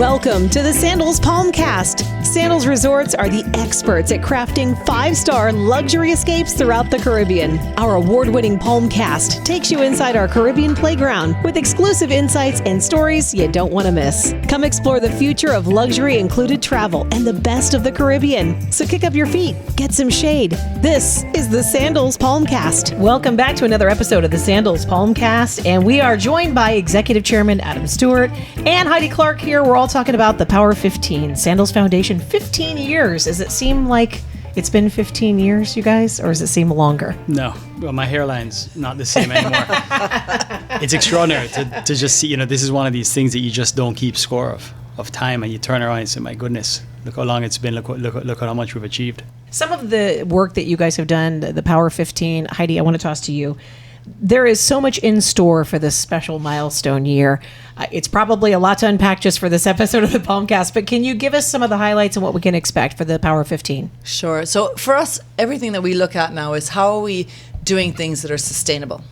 Welcome to the Sandals Palmcast. Sandals Resorts are the experts at crafting 5-star luxury escapes throughout the Caribbean. Our award-winning Palmcast takes you inside our Caribbean playground with exclusive insights and stories you don't want to miss. Come explore the future of luxury-included travel and the best of the Caribbean. So kick up your feet, get some shade. This is the Sandals Palmcast. Welcome back to another episode of the Sandals Palmcast, and we are joined by Executive Chairman Adam Stewart and Heidi Clarke here. We're all talking about the Power 15, Sandals Foundation, 15 years. Does it seem like it's been 15 years, you guys, or does it seem longer? No. Well, my hairline's not the same anymore. It's extraordinary to just see, this is one of these things that you just don't keep score of time, and you turn around and say, my goodness, look how long it's been, look how much we've achieved. Some of the work that you guys have done, the Power 15, Heidi, I want to toss to you. There is so much in store for this special milestone year. It's probably a lot to unpack just for this episode of the Palmcast, but can you give us some of the highlights and what we can expect for the Power 15? Sure. So for us, everything that we look at now is how are we doing things that are sustainable?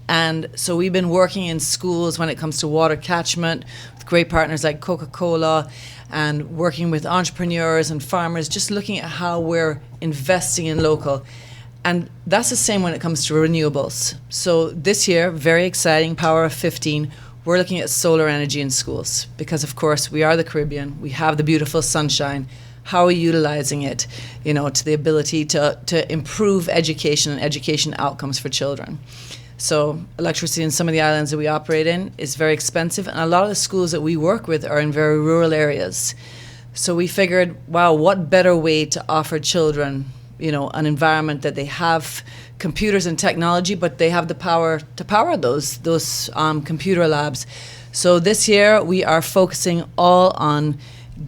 And so we've been working in schools when it comes to water catchment with great partners like Coca-Cola, and working with entrepreneurs and farmers, just looking at how we're investing in local. And that's the same when it comes to renewables. So this year, very exciting, Power of 15, we're looking at solar energy in schools because, of course, we are the Caribbean. We have the beautiful sunshine. How are we utilizing it, to the ability to improve education and education outcomes for children? So electricity in some of the islands that we operate in is very expensive, and a lot of the schools that we work with are in very rural areas. So we figured, wow, what better way to offer children an environment that they have computers and technology, but they have the power to power those computer labs. So this year we are focusing all on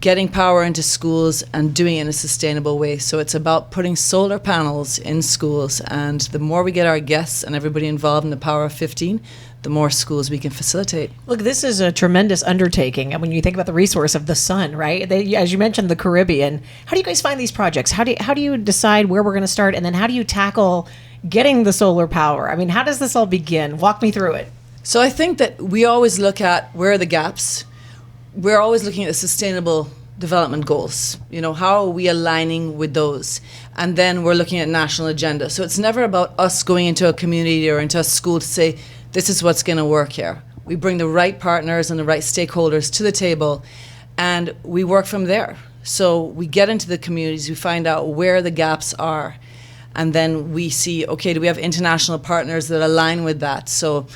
getting power into schools and doing it in a sustainable way. So it's about putting solar panels in schools, and the more we get our guests and everybody involved in the Power of 15, the more schools we can facilitate. Look, this is a tremendous undertaking. And when you think about the resource of the sun, right? As you mentioned, the Caribbean. How do you guys find these projects? How do you decide where we're going to start? And then how do you tackle getting the solar power? I mean, how does this all begin? Walk me through it. So I think that we always look at where are the gaps. We're always looking at the sustainable development goals. How are we aligning with those? And then we're looking at national agenda. So it's never about us going into a community or into a school to say, this is what's going to work here. We bring the right partners and the right stakeholders to the table, and we work from there. So we get into the communities, we find out where the gaps are, and then we see, okay, do we have international partners that align with that? So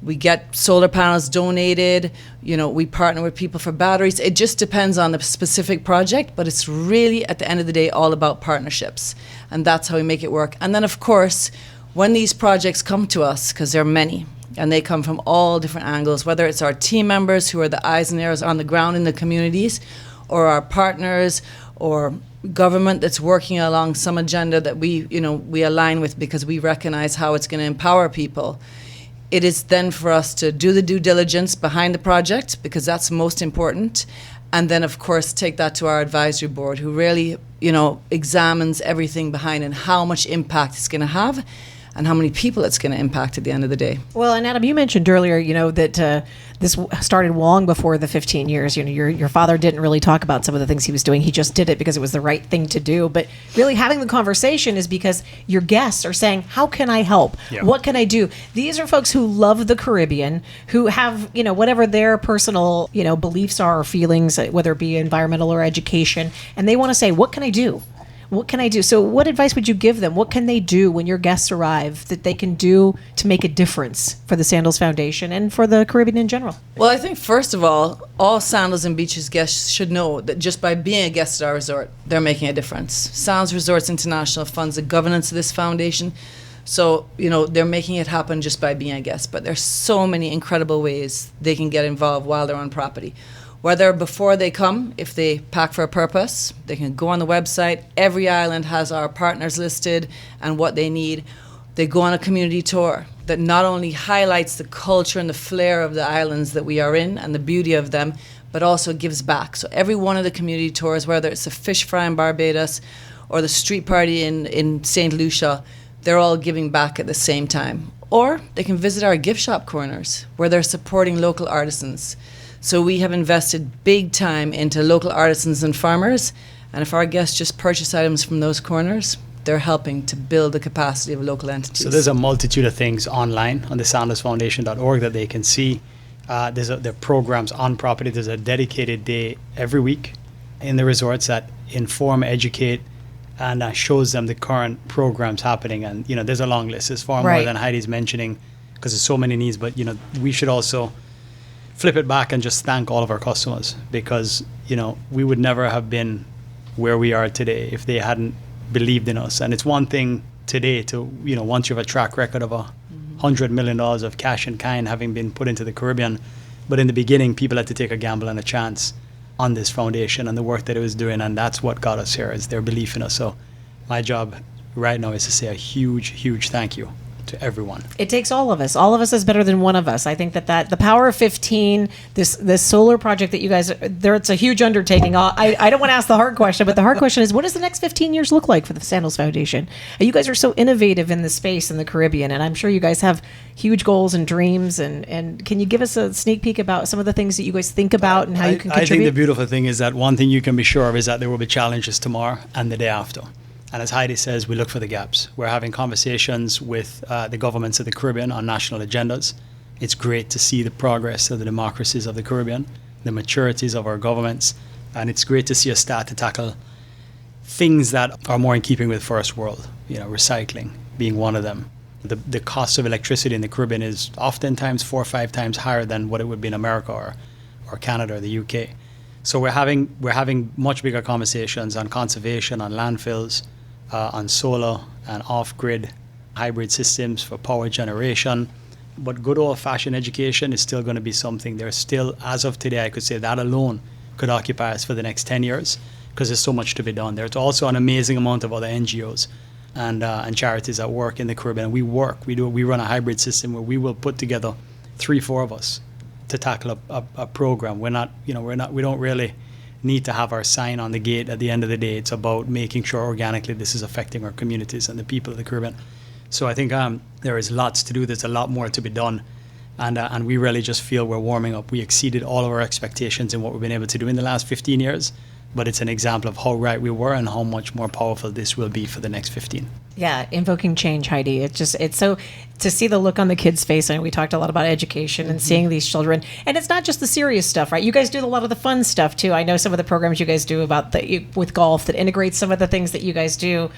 we get solar panels donated, we partner with people for batteries. It just depends on the specific project, but it's really, at the end of the day, all about partnerships. And that's how we make it work. And then, of course, when these projects come to us, because there are many, and they come from all different angles, whether it's our team members who are the eyes and ears on the ground in the communities, or our partners, or government that's working along some agenda that we align with because we recognize how it's going to empower people. It is then for us to do the due diligence behind the project, because that's most important, and then, of course, take that to our advisory board, who really, examines everything behind and how much impact it's going to have and how many people it's going to impact at the end of the day. Well, and Adam, you mentioned earlier, that this started long before the 15 years. Your father didn't really talk about some of the things he was doing. He just did it because it was the right thing to do. But really having the conversation is because your guests are saying, how can I help? Yeah. What can I do? These are folks who love the Caribbean, who have, whatever their personal, beliefs are or feelings, whether it be environmental or education, and they want to say, what can I do? What can I do? So what advice would you give them? What can they do when your guests arrive that they can do to make a difference for the Sandals Foundation and for the Caribbean in general? Well, I think, first of all Sandals and Beaches guests should know that just by being a guest at our resort, they're making a difference. Sandals Resorts International funds the governance of this foundation. So, they're making it happen just by being a guest. But there's so many incredible ways they can get involved while they're on property. Whether before they come, if they pack for a purpose, they can go on the website. Every island has our partners listed and what they need. They go on a community tour that not only highlights the culture and the flair of the islands that we are in and the beauty of them, but also gives back. So every one of the community tours, whether it's the fish fry in Barbados or the street party in St. Lucia, they're all giving back at the same time. Or they can visit our gift shop corners where they're supporting local artisans. So we have invested big time into local artisans and farmers. And if our guests just purchase items from those corners, they're helping to build the capacity of local entities. So there's a multitude of things online on the sandalsfoundation.org that they can see. There are programs on property. There's a dedicated day every week in the resorts that inform, educate, and shows them the current programs happening. And, there's a long list. There's far more than Heidi's mentioning because there's so many needs. But, we should also flip it back and just thank all of our customers because, we would never have been where we are today if they hadn't believed in us. And it's one thing today to, once you have a track record of $100 million of cash in kind having been put into the Caribbean. But in the beginning, people had to take a gamble and a chance on this foundation and the work that it was doing. And that's what got us here, is their belief in us. So my job right now is to say a huge, huge thank you to everyone. It takes all of us. All of us is better than one of us. I think that the power of 15, this solar project that you guys, it's a huge undertaking. I don't want to ask the hard question, but the hard question is, what does the next 15 years look like for the Sandals Foundation? You guys are so innovative in the space in the Caribbean, and I'm sure you guys have huge goals and dreams. And can you give us a sneak peek about some of the things that you guys think about and how you can contribute? I think the beautiful thing is that one thing you can be sure of is that there will be challenges tomorrow and the day after. And as Heidi says, we look for the gaps. We're having conversations with the governments of the Caribbean on national agendas. It's great to see the progress of the democracies of the Caribbean, the maturities of our governments, and it's great to see us start to tackle things that are more in keeping with first world, recycling being one of them. The cost of electricity in the Caribbean is oftentimes 4 or 5 times higher than what it would be in America or Canada or the UK. So we're having much bigger conversations on conservation, on landfills, on solar and off-grid hybrid systems for power generation. But good old-fashioned education is still going to be something. There's still, as of today, I could say that alone could occupy us for the next 10 years because there's so much to be done. There's also an amazing amount of other NGOs and charities that work in the Caribbean. We run a hybrid system where we will put together 3-4 of us to tackle a program. We don't really need to have our sign on the gate at the end of the day. It's about making sure organically this is affecting our communities and the people of the Caribbean. So I think there is lots to do. There's a lot more to be done. And we really just feel we're warming up. We exceeded all of our expectations in what we've been able to do in the last 15 years. But it's an example of how right we were and how much more powerful this will be for the next 15. Yeah, invoking change, Heidi. It's so to see the look on the kids' face. And we talked a lot about education and seeing these children. And it's not just the serious stuff, right? You guys do a lot of the fun stuff too. I know some of the programs you guys do with golf that integrates some of the things that you guys do.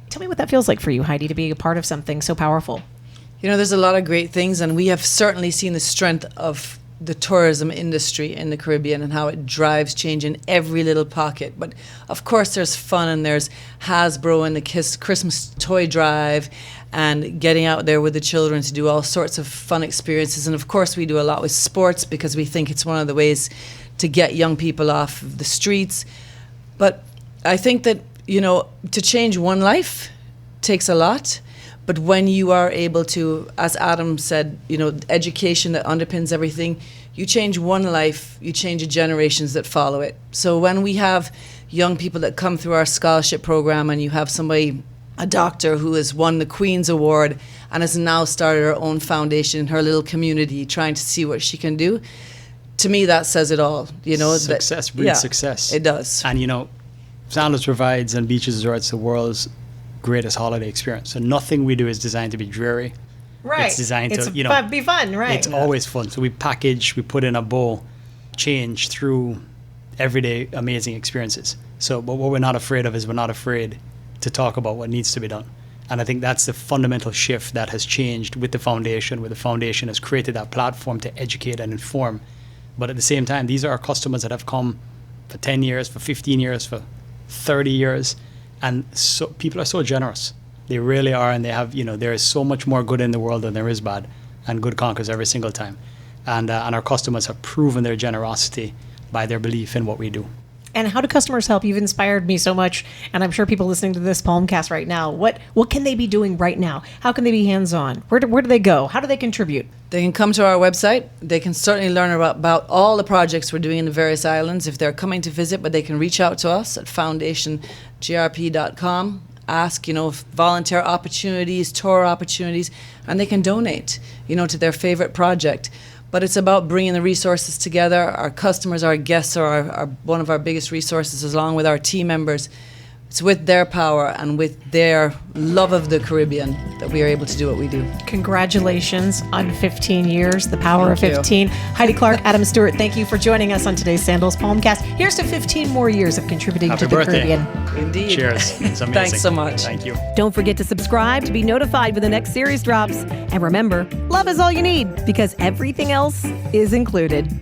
Tell me what that feels like for you, Heidi, to be a part of something so powerful. There's a lot of great things, and we have certainly seen the strength of the tourism industry in the Caribbean and how it drives change in every little pocket. But of course there's fun, and there's Hasbro and the Christmas toy drive and getting out there with the children to do all sorts of fun experiences. And of course we do a lot with sports because we think it's one of the ways to get young people off of the streets. But I think that, to change one life takes a lot. But when you are able to, as Adam said, education that underpins everything, you change one life, you change the generations that follow it. So when we have young people that come through our scholarship program, and you have somebody, a doctor who has won the Queen's Award and has now started her own foundation in her little community trying to see what she can do, to me that says it all. Success breeds success. It does. And Sandals provides and beaches resorts the world's greatest holiday experience. So nothing we do is designed to be dreary. Right. It's designed to, be fun, right? It's always fun. So we put in a bowl, change through everyday amazing experiences. So, but what we're not afraid of is we're not afraid to talk about what needs to be done. And I think that's the fundamental shift that has changed with the foundation, where the foundation has created that platform to educate and inform. But at the same time, these are our customers that have come for 10 years, for 15 years, for 30 years. And so people are so generous. They really are. And they have, there is so much more good in the world than there is bad. And good conquers every single time. And our customers have proven their generosity by their belief in what we do. And how do customers help? You've inspired me so much, and I'm sure people listening to this Palmcast right now, what can they be doing right now? How can they be hands-on? Where do they go? How do they contribute? They can come to our website. They can certainly learn about all the projects we're doing in the various islands if they're coming to visit, but they can reach out to us at foundationgrp.com, ask, volunteer opportunities, tour opportunities, and they can donate, to their favorite project. But it's about bringing the resources together. Our customers, our guests are one of our biggest resources, along with our team members. It's with their power and with their love of the Caribbean that we are able to do what we do. Congratulations on 15 years, the power Thank of you. 15. Heidi, Clarke, Adam, Stewart, thank you for joining us on today's Sandals Palmcast. Here's to 15 more years of contributing Happy to the birthday. Caribbean. Indeed. Cheers. It's amazing. Thanks so much. Thank you. Don't forget to subscribe to be notified when the next series drops. And remember, love is all you need because everything else is included.